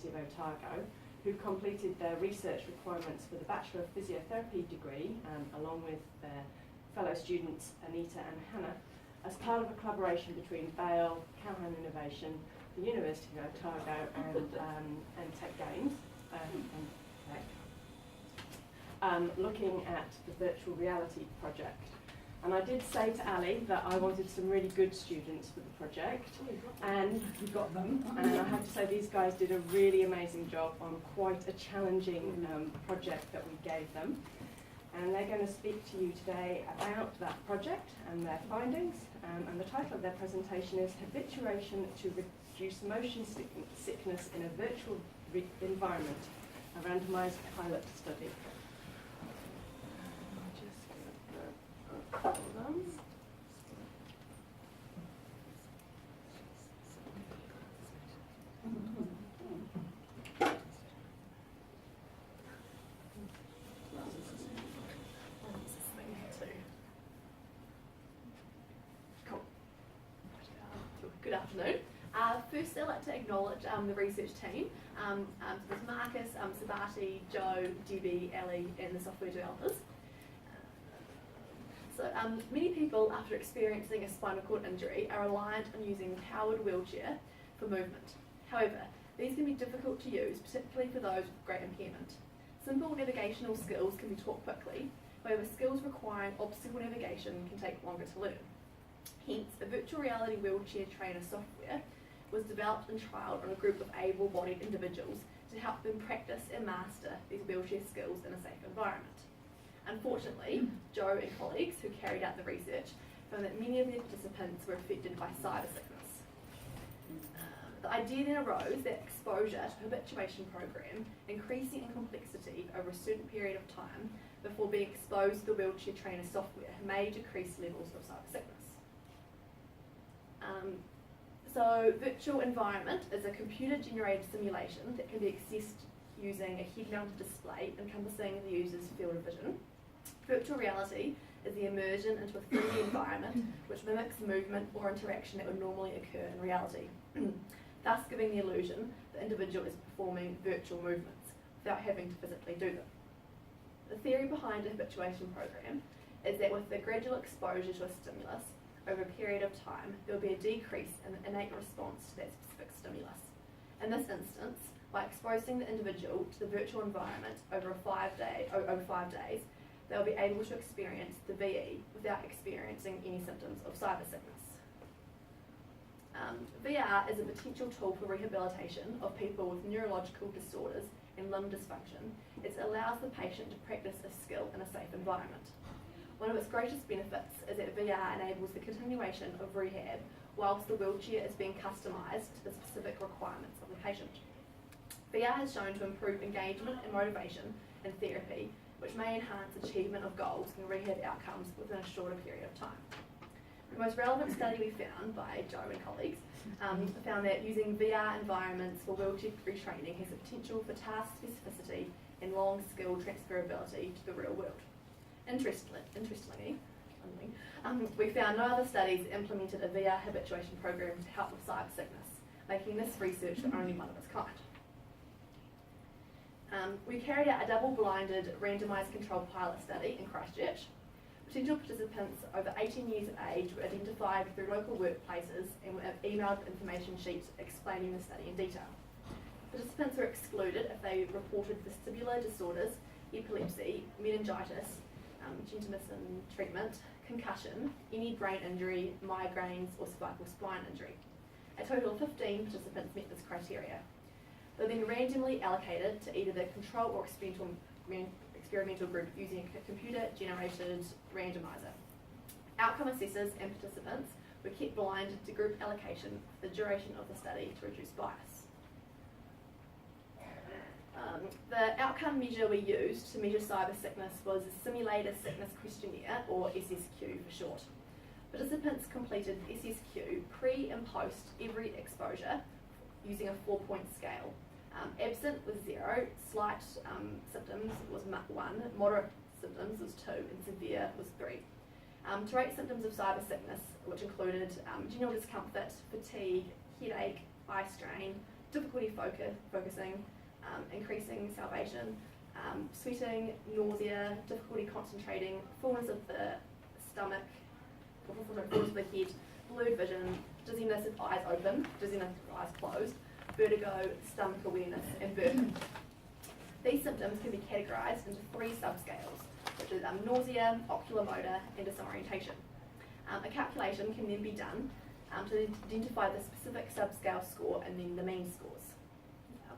University of Otago, who completed their research requirements for the Bachelor of Physiotherapy degree, along with their fellow students Anita and Hannah, as part of a collaboration between Bale, Calhoun Innovation, the University of Otago and Tech Games, looking at the virtual reality project. And I did say to Ali that I wanted some really good students for the project, and we got them. And I have to say these guys did a really amazing job on quite a challenging project that we gave them. And they're going to speak to you today about that project and their findings. And the title of their presentation is Habituation to Reduce Motion Sickness in a Virtual Environment, a randomised pilot study. Hold on. Cool. Good afternoon. First, I'd like to acknowledge the research team. There's Marcus, Sabati, Joe, Debbie, Ali, and the software developers. So many people, after experiencing a spinal cord injury, are reliant on using a powered wheelchair for movement. However, these can be difficult to use, particularly for those with great impairment. Simple navigational skills can be taught quickly, however skills requiring obstacle navigation can take longer to learn. Hence, a virtual reality wheelchair trainer software was developed and trialled on a group of able-bodied individuals to help them practice and master these wheelchair skills in a safe environment. Unfortunately, Joe and colleagues who carried out the research found that many of their participants were affected by cyber sickness. The idea then arose that exposure to a habituation program, increasing in complexity over a certain period of time before being exposed to the wheelchair trainer software, may decrease levels of cyber sickness. So virtual environment is a computer-generated simulation that can be accessed using a head-mounted display encompassing the user's field of vision. Virtual reality is the immersion into a 3D environment which mimics movement or interaction that would normally occur in reality, thus giving the illusion the individual is performing virtual movements without having to physically do them. The theory behind a habituation program is that with the gradual exposure to a stimulus over a period of time, there will be a decrease in the innate response to that specific stimulus. In this instance, by exposing the individual to the virtual environment over 5 days, they'll be able to experience the VE without experiencing any symptoms of cyber sickness. VR is a potential tool for rehabilitation of people with neurological disorders and limb dysfunction. It allows the patient to practice a skill in a safe environment. One of its greatest benefits is that VR enables the continuation of rehab whilst the wheelchair is being customised to the specific requirements of the patient. VR has shown to improve engagement and motivation in therapy, which may enhance achievement of goals and rehab outcomes within a shorter period of time. The most relevant study we found by Joe and colleagues found that using VR environments for wheelchair retraining has the potential for task specificity and long skill transferability to the real world. Interestingly, we found no other studies that implemented a VR habituation program to help with cyber sickness, making this research the only one of its kind. We carried out a double-blinded, randomised controlled pilot study in Christchurch. Potential participants over 18 years of age were identified through local workplaces and were emailed information sheets explaining the study in detail. Participants were excluded if they reported vestibular disorders, epilepsy, meningitis, gentamicin treatment, concussion, any brain injury, migraines or cervical spine injury. A total of 15 participants met this criteria. They're then randomly allocated to either the control or experimental group using a computer-generated randomizer. Outcome assessors and participants were kept blind to group allocation for the duration of the study to reduce bias. The outcome measure we used to measure cyber sickness was a Simulator Sickness Questionnaire, or SSQ for short. Participants completed SSQ pre and post every exposure using a 4-point scale. Absent was 0, slight symptoms was 1, moderate symptoms was 2, and severe was 3. To rate symptoms of cyber sickness, which included general discomfort, fatigue, headache, eye strain, difficulty focusing, increasing salivation, sweating, nausea, difficulty concentrating, fullness of the stomach, fullness of the head, blurred vision, dizziness if eyes open, dizziness if eyes closed, vertigo, stomach awareness, and burping. These symptoms can be categorised into 3 subscales, which is nausea, oculomotor, and disorientation. A calculation can then be done to identify the specific subscale score and then the mean scores.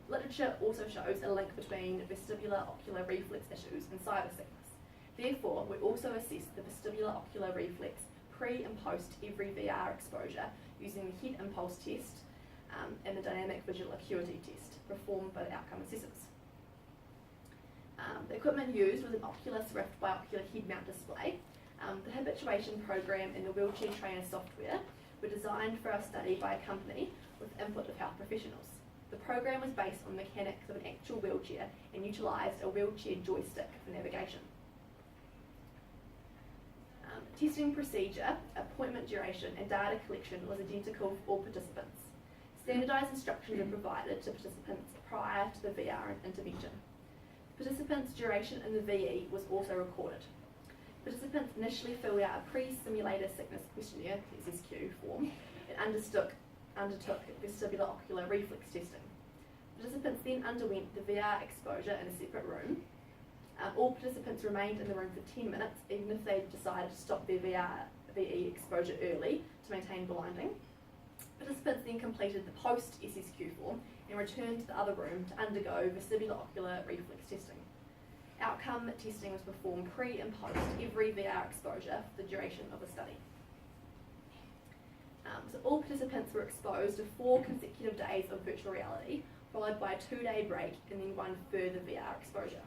Literature also shows a link between vestibular ocular reflex issues and cyber sickness. Therefore, we also assess the vestibular ocular reflex pre and post every VR exposure using the head impulse test and the dynamic visual acuity test performed by the outcome assessors. The equipment used was an Oculus Rift biocular head mount display. The habituation program and the wheelchair trainer software were designed for our study by a company with input of health professionals. The program was based on the mechanics of an actual wheelchair and utilised a wheelchair joystick for navigation. Testing procedure, appointment duration and data collection was identical for all participants. Standardised instructions were provided to participants prior to the VR intervention. Participants' duration in the VE was also recorded. Participants initially filled out a pre-simulator sickness questionnaire, SSQ form, and undertook vestibular ocular reflex testing. Participants then underwent the VR exposure in a separate room. All participants remained in the room for 10 minutes, even if they decided to stop their VE exposure early to maintain blinding. Participants then completed the post-SSQ form and returned to the other room to undergo vestibular ocular reflex testing. Outcome testing was performed pre and post every VR exposure for the duration of the study. So all participants were exposed to 4 consecutive days of virtual reality, followed by a 2-day break and then 1 further VR exposure.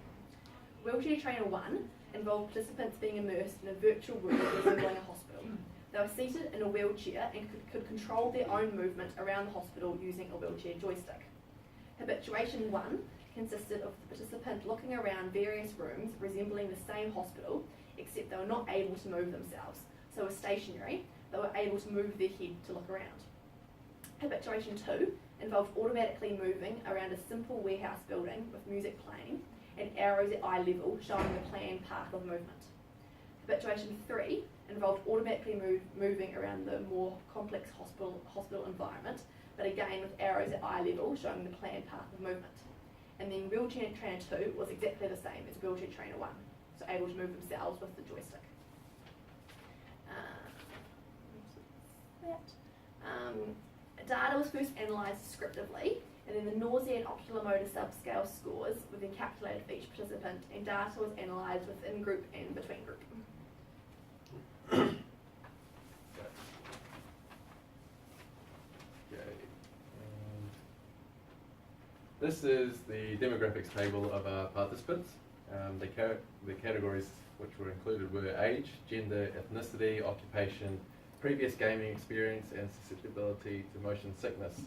Wheelchair Trainer 1 involved participants being immersed in a virtual room resembling a hospital. They were seated in a wheelchair and could control their own movement around the hospital using a wheelchair joystick. Habituation 1 consisted of the participant looking around various rooms resembling the same hospital, except they were not able to move themselves, so were stationary, but were able to move their head to look around. Habituation 2 involved automatically moving around a simple warehouse building with music playing and arrows at eye level showing the planned path of movement. Habituation 3 involved automatically moving around the more complex hospital environment, but again with arrows at eye level showing the planned path of movement. And then Wheelchair Trainer 2 was exactly the same as Wheelchair Trainer 1, so able to move themselves with the joystick. Data was first analysed descriptively, and then the nausea and oculomotor subscale scores were then calculated for each participant, and data was analysed within group and between group. This is the demographics table of our participants. The categories which were included were age, gender, ethnicity, occupation, previous gaming experience, and susceptibility to motion sickness.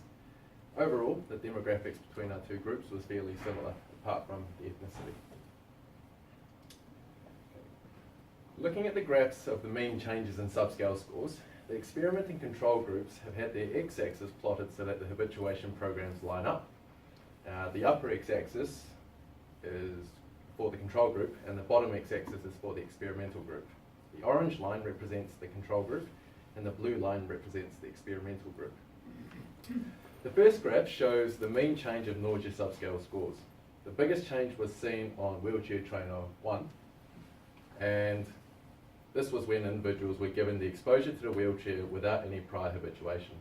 Overall, the demographics between our 2 groups was fairly similar, apart from the ethnicity. Looking at the graphs of the mean changes in subscale scores, the experiment and control groups have had their x-axis plotted so that the habituation programs line up. The upper x-axis is for the control group, and the bottom x-axis is for the experimental group. The orange line represents the control group, and the blue line represents the experimental group. The first graph shows the mean change of nausea subscale scores. The biggest change was seen on Wheelchair Trainer 1, and this was when individuals were given the exposure to the wheelchair without any prior habituation.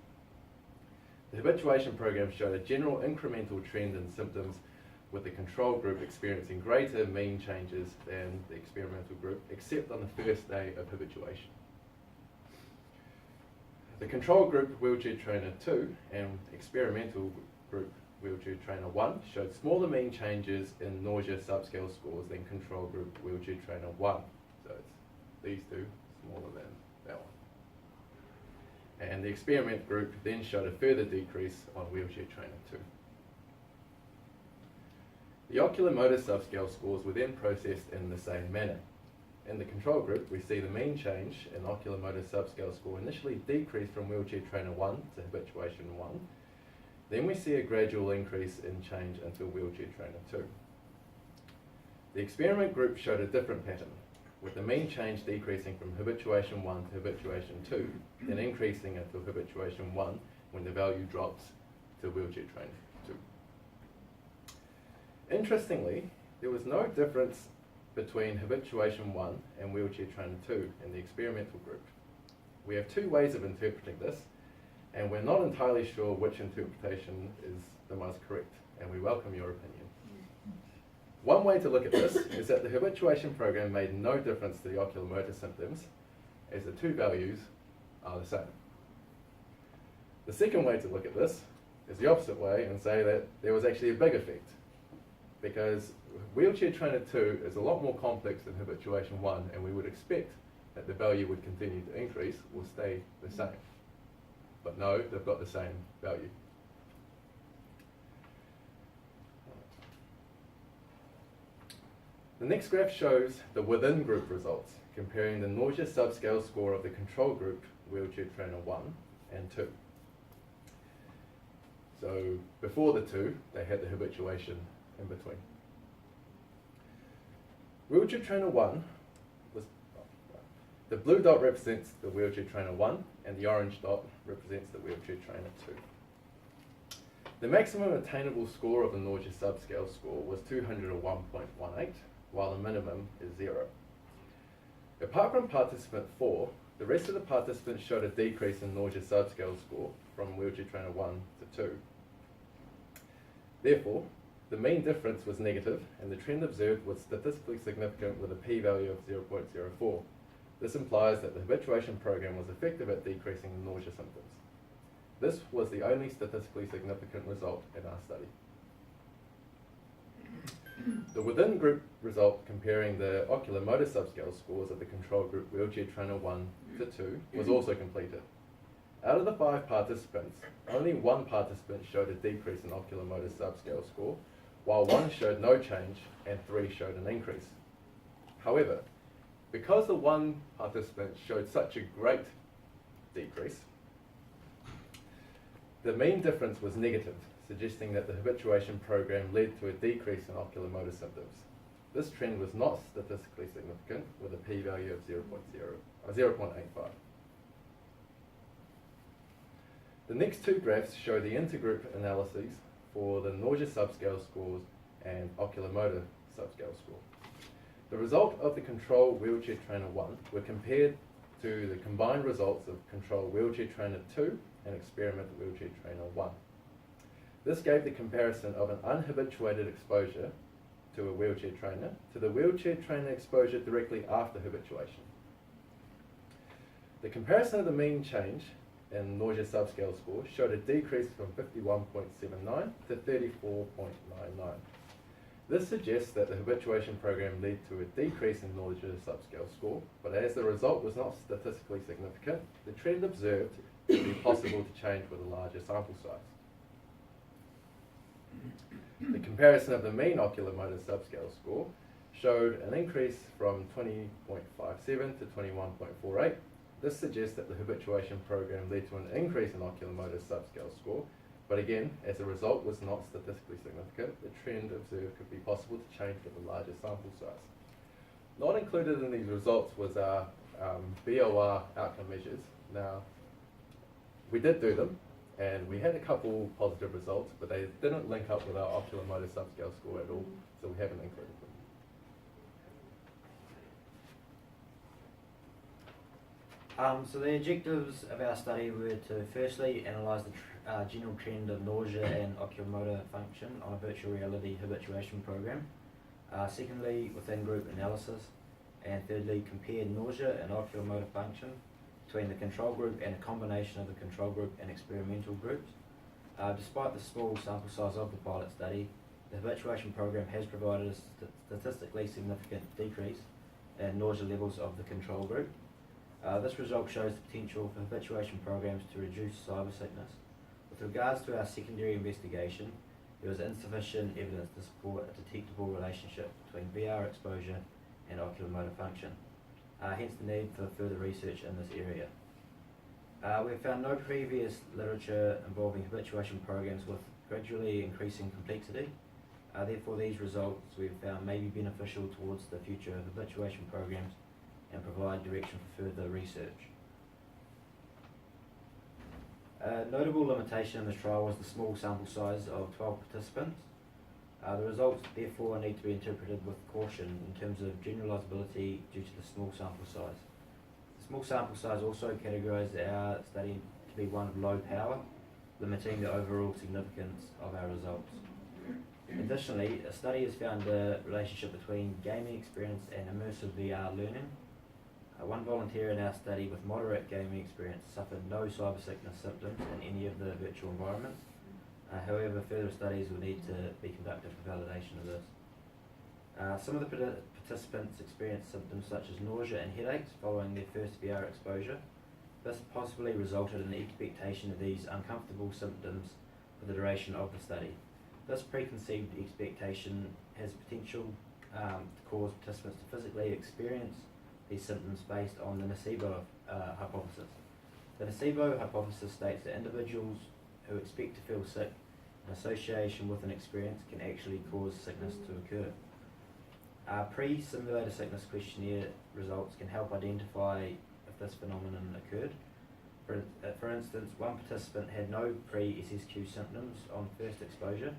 The habituation program showed a general incremental trend in symptoms, with the control group experiencing greater mean changes than the experimental group, except on the first day of habituation. The control group Wheelchair Trainer 2 and experimental group Wheelchair Trainer 1 showed smaller mean changes in nausea subscale scores than control group Wheelchair Trainer 1. So it's these 2 smaller than that one. And the experiment group then showed a further decrease on Wheelchair Trainer 2. The oculomotor subscale scores were then processed in the same manner. In the control group, we see the mean change in oculomotor subscale score initially decreased from Wheelchair Trainer 1 to Habituation 1, Then we see a gradual increase in change until wheelchair trainer 2. The experiment group showed a different pattern, with the mean change decreasing from habituation 1 to habituation 2, then increasing until habituation 1 when the value drops to wheelchair trainer 2. Interestingly, there was no difference between habituation 1 and wheelchair trainer 2 in the experimental group. We have two ways of interpreting this, and we're not entirely sure which interpretation is the most correct, and we welcome your opinion. One way to look at this is that the habituation program made no difference to the oculomotor symptoms, as the two values are the same. The second way to look at this is the opposite way and say that there was actually a big effect, because wheelchair trainer 2 is a lot more complex than habituation 1, and we would expect that the value would continue to increase or stay the same. But no, they've got the same value. The next graph shows the within group results, comparing the nausea subscale score of the control group, wheelchair trainer 1 and 2. So before the 2, they had the habituation in between. Wheelchair trainer 1 was, the blue dot represents the wheelchair trainer 1 and the orange dot represents the wheelchair trainer 2. The maximum attainable score of the nausea subscale score was 201.18, while the minimum is 0. Apart from participant 4, the rest of the participants showed a decrease in nausea subscale score from wheelchair trainer 1 to 2. Therefore, the mean difference was negative, and the trend observed was statistically significant with a p-value of 0.04. This implies that the habituation program was effective at decreasing the nausea symptoms. This was the only statistically significant result in our study. The within group result comparing the oculomotor subscale scores of the control group wheelchair trainer 1 to 2 was also completed. Out of the 5 participants, only 1 participant showed a decrease in oculomotor subscale score, while 1 showed no change and 3 showed an increase. However, because the 1 participant showed such a great decrease, the mean difference was negative, suggesting that the habituation program led to a decrease in oculomotor symptoms. This trend was not statistically significant, with a p-value of 0.85. The next two graphs show the intergroup analyses for the nausea subscale scores and oculomotor subscale score. The result of the control wheelchair trainer 1 were compared to the combined results of control wheelchair trainer 2 and experimental wheelchair trainer 1. This gave the comparison of an unhabituated exposure to a wheelchair trainer to the wheelchair trainer exposure directly after habituation. The comparison of the mean change in nausea subscale score showed a decrease from 51.79 to 34.99. This suggests that the habituation program led to a decrease in nausea subscale score, but as the result was not statistically significant, the trend observed would be possible to change with a larger sample size. The comparison of the mean oculomotor subscale score showed an increase from 20.57 to 21.48. This suggests that the habituation program led to an increase in oculomotor subscale score, but again, as a result was not statistically significant, the trend observed could be possible to change with a larger sample size. Not included in these results was our BOR outcome measures. Now, we did do them, and we had a couple positive results, but they didn't link up with our oculomotor subscale score at all, so we haven't included them. So the objectives of our study were to firstly analyse the general trend of nausea and oculomotor function on a virtual reality habituation program. Secondly, within group analysis. And thirdly, compare nausea and oculomotor function between the control group and a combination of the control group and experimental groups. Despite the small sample size of the pilot study, the habituation program has provided a statistically significant decrease in nausea levels of the control group. This result shows the potential for habituation programs to reduce cyber sickness. With regards to our secondary investigation, there was insufficient evidence to support a detectable relationship between VR exposure and oculomotor function, hence the need for further research in this area. We've found no previous literature involving habituation programs with gradually increasing complexity. Therefore, these results we've found may be beneficial towards the future of habituation programs and provide direction for further research. A notable limitation in the trial was the small sample size of 12 participants. The results therefore need to be interpreted with caution in terms of generalisability due to the small sample size. The small sample size also categorised our study to be one of low power, limiting the overall significance of our results. Additionally, a study has found a relationship between gaming experience and immersive VR learning. One volunteer in our study with moderate gaming experience suffered no cyber sickness symptoms in any of the virtual environments. However, further studies will need to be conducted for validation of this. Some of the participants experienced symptoms such as nausea and headaches following their first VR exposure. This possibly resulted in the expectation of these uncomfortable symptoms for the duration of the study. This preconceived expectation has potential to cause participants to physically experience these symptoms based on the nocebo hypothesis. The nocebo hypothesis states that individuals who expect to feel sick in association with an experience can actually cause sickness to occur. Pre-simulator sickness questionnaire results can help identify if this phenomenon occurred. For instance, one participant had no pre-SSQ symptoms on first exposure,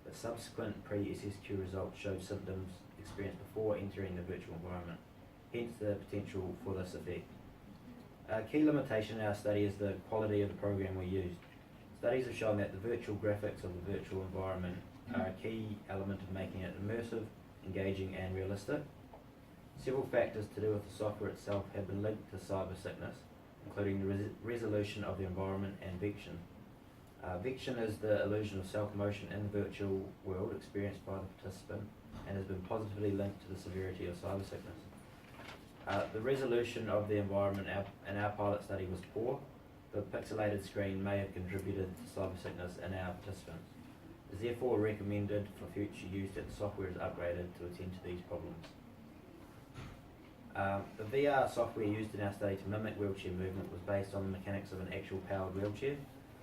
but subsequent pre-SSQ results showed symptoms experienced before entering the virtual environment, hence the potential for this effect. A key limitation in our study is the quality of the program we used. Studies have shown that the virtual graphics of the virtual environment are a key element of making it immersive, engaging and realistic. Several factors to do with the software itself have been linked to cyber sickness, including the resolution of the environment and vection. Vection is the illusion of self-motion in the virtual world experienced by the participant and has been positively linked to the severity of cyber sickness. The resolution of the environment in our pilot study was poor. The pixelated screen may have contributed to cyber sickness in our participants. It is therefore recommended for future use that the software is upgraded to attend to these problems. The VR software used in our study to mimic wheelchair movement was based on the mechanics of an actual powered wheelchair.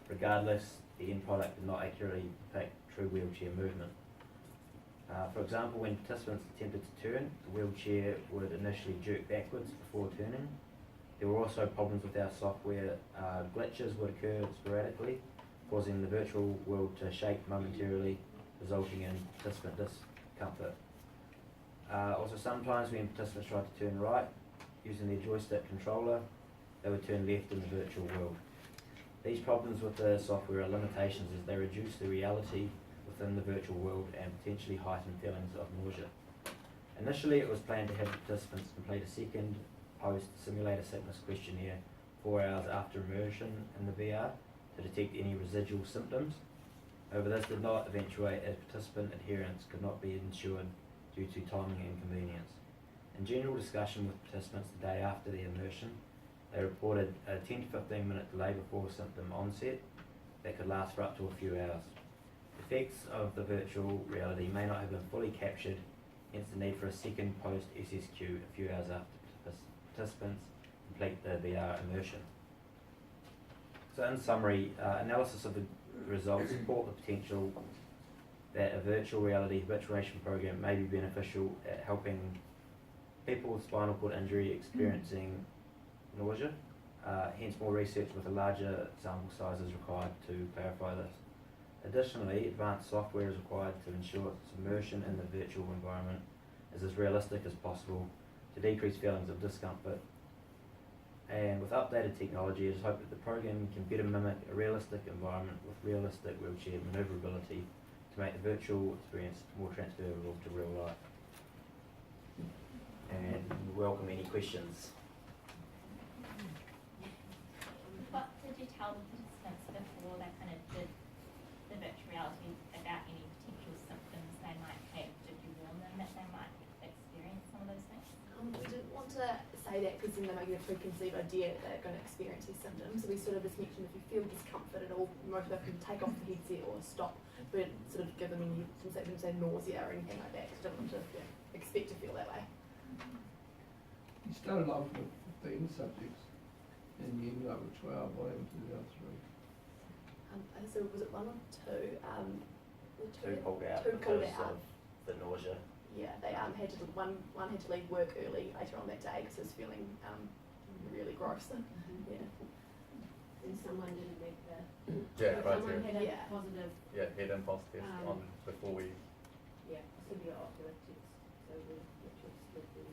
Regardless, the end product did not accurately depict true wheelchair movement. For example, when participants attempted to turn, the wheelchair would initially jerk backwards before turning. There were also problems with our software. Glitches would occur sporadically, causing the virtual world to shake momentarily, resulting in participant discomfort. Also, sometimes when participants tried to turn right, using their joystick controller, they would turn left in the virtual world. These problems with the software are limitations as they reduce the reality within the virtual world and potentially heighten feelings of nausea. Initially, it was planned to have participants complete a second post-simulator sickness questionnaire 4 hours after immersion in the VR to detect any residual symptoms. However, this did not eventuate as participant adherence could not be ensured due to timing inconvenience. In general discussion with participants the day after the immersion, they reported a 10 to 15 minute delay before symptom onset that could last for up to a few hours. Effects of the virtual reality may not have been fully captured, hence the need for a second post-SSQ a few hours after participants complete the VR immersion. So in summary, analysis of the results support the potential that a virtual reality habituation program may be beneficial at helping people with spinal cord injury experiencing nausea. Hence more research with a larger sample size is required to clarify this. Additionally, advanced software is required to ensure submersion in the virtual environment is as realistic as possible to decrease feelings of discomfort. And with updated technology, it is hoped that the program can better mimic a realistic environment with realistic wheelchair manoeuvrability to make the virtual experience more transferable to real life. And we welcome any questions. What did you tell the participants before they kind of did the virtual reality about any potential symptoms they might have? Did you warn them that they might experience some of those things? We didn't want to say that because then they might get a preconceived idea that they're going to experience these symptoms. So we sort of just mentioned if you feel discomfort at all, most of them can take off the headset or stop. We didn't sort of give them any, didn't say nausea or anything like that because we didn't want to expect to feel that way. You started off with 15 subjects, And you ended up with 12, what happened to the other 3? So was it 1 or 2? The Two pulled out Two pulled because out. of the nausea. Yeah, they had to one had to leave work early later on that day because he was feeling really gross. Yeah. And someone didn't make the. Yeah, right Someone here. had a Yeah. positive, Yeah, head impulse test on before we. yeah, severe ocular tics, so which was split the.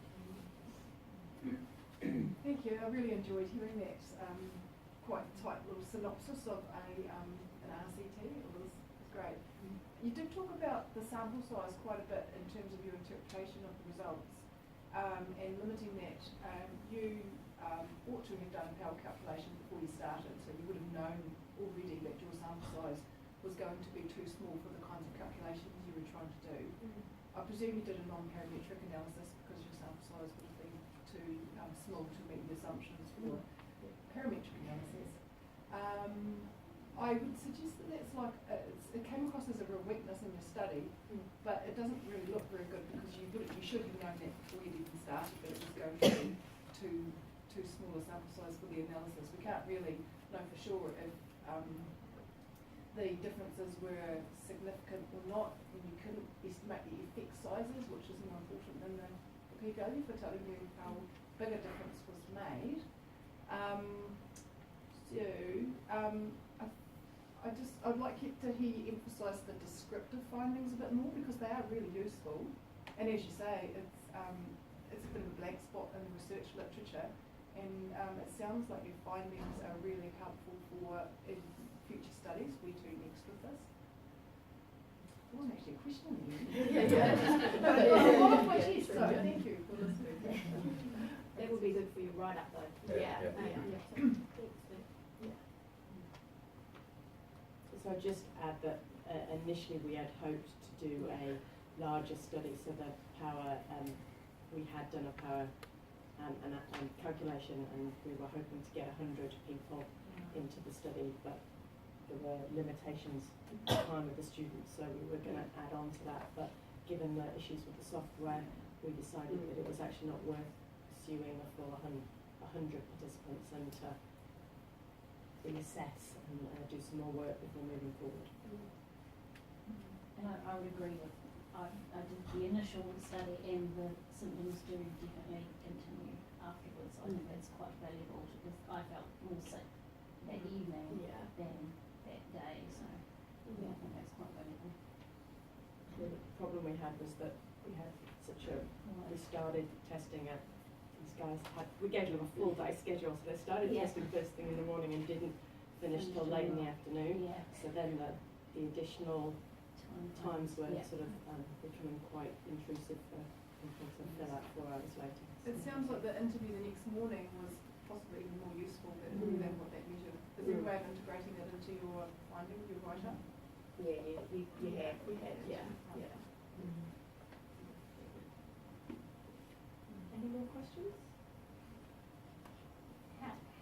Thank you. I really enjoyed hearing that quite tight little synopsis of an RCT. It was great. You did talk about the sample size quite a bit in terms of your interpretation of the results and limiting that. You ought to have done a power calculation before you started, so you would have known already that your sample size was going to be too small for the kinds of calculations you were trying to do. I presume you did a non-parametric analysis because your sample size would have been too small to meet the assumptions for parametric analysis. I would suggest that that's like, it came across as a real weakness in your study, but it doesn't really look very good because you should have known that before you even started that it was going to be too small a sample size for the analysis. We can't really know for sure if the differences were significant or not, and you couldn't estimate the effect sizes, which is more important than the p-value for telling you how big a difference was made. I'd like you to hear you emphasise the descriptive findings a bit more because they are really useful. And as you say, it's a bit of a blank spot in the research literature, and it sounds like your findings are really helpful for in future studies we do next with this. It wasn't actually a question on you. But a lot of my chest, so thank you for listening. That would be good for your write-up though. Yeah. So I'd just add that initially we had hoped to do a larger study, so the power, we had done a power calculation, and we were hoping to get 100 people into the study, but there were limitations at the time with the students, so we were going to add on to that, but given the issues with the software, we decided that it was actually not worth pursuing a full 100 participants and to reassess and do some more work before moving forward. And I would agree with, I did the initial study, and the symptoms do definitely continue afterwards. I think that's quite valuable because I felt more sick that evening than that day, so I think that's quite valuable. The problem we had was that we had we started testing at, these guys we gave them a full day schedule, so they started testing first thing in the morning and didn't finish till late in the afternoon. Yeah. So then the additional times were sort of becoming quite intrusive for people to fill out 4 hours later. It sounds like the interview the next morning was possibly even more useful than what that measured. Is there a way of integrating that into your findings, your write-up? Yeah, you have. We had, yeah. Any more questions?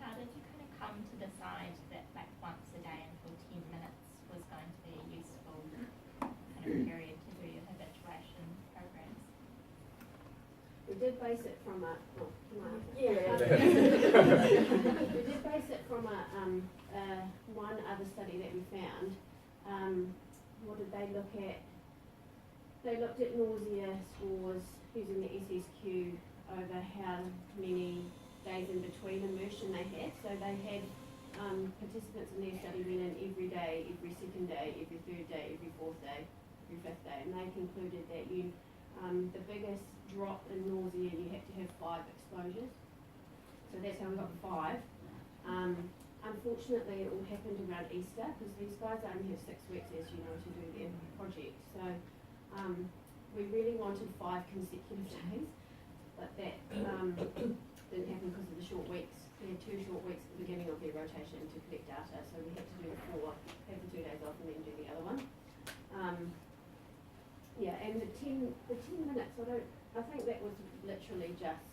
How did you kind of come to decide that like once a day and for 10 minutes was going to be a useful kind of period to do your habituation programs? We did base it from a, we did base it from one other study that we found. What did they look at? They looked at nausea scores using the SSQ over how many days in between immersion they had. So they had participants in their study went in every day, every second day, every third day, every fourth day, every fifth day, and they concluded that the biggest drop in nausea, you had to have 5 exposures. So that's how we got the 5. Unfortunately, it all happened around Easter because these guys only have 6 weeks, as you know, to do their project. So we really wanted 5 consecutive days, but that didn't happen because of the short weeks. They had 2 short weeks at the beginning of their rotation to collect data, so we had to do 4, have the 2 days off and then do the other one. And the 10 minutes, I think that was literally just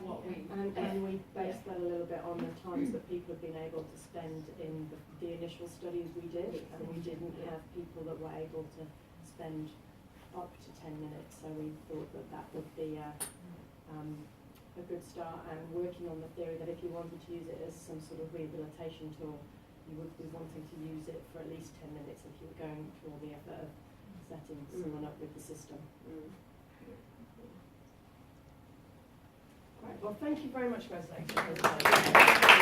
what we, and we based that a little bit on the times that people have been able to spend in the initial studies we did, and we didn't have people that were able to spend up to 10 minutes, so we thought that would be a good start, and working on the theory that if you wanted to use it as some sort of rehabilitation tool, you would be wanting to use it for at least 10 minutes if you were going through all the effort of setting someone up with the system. Great. Well, thank you very much, guys.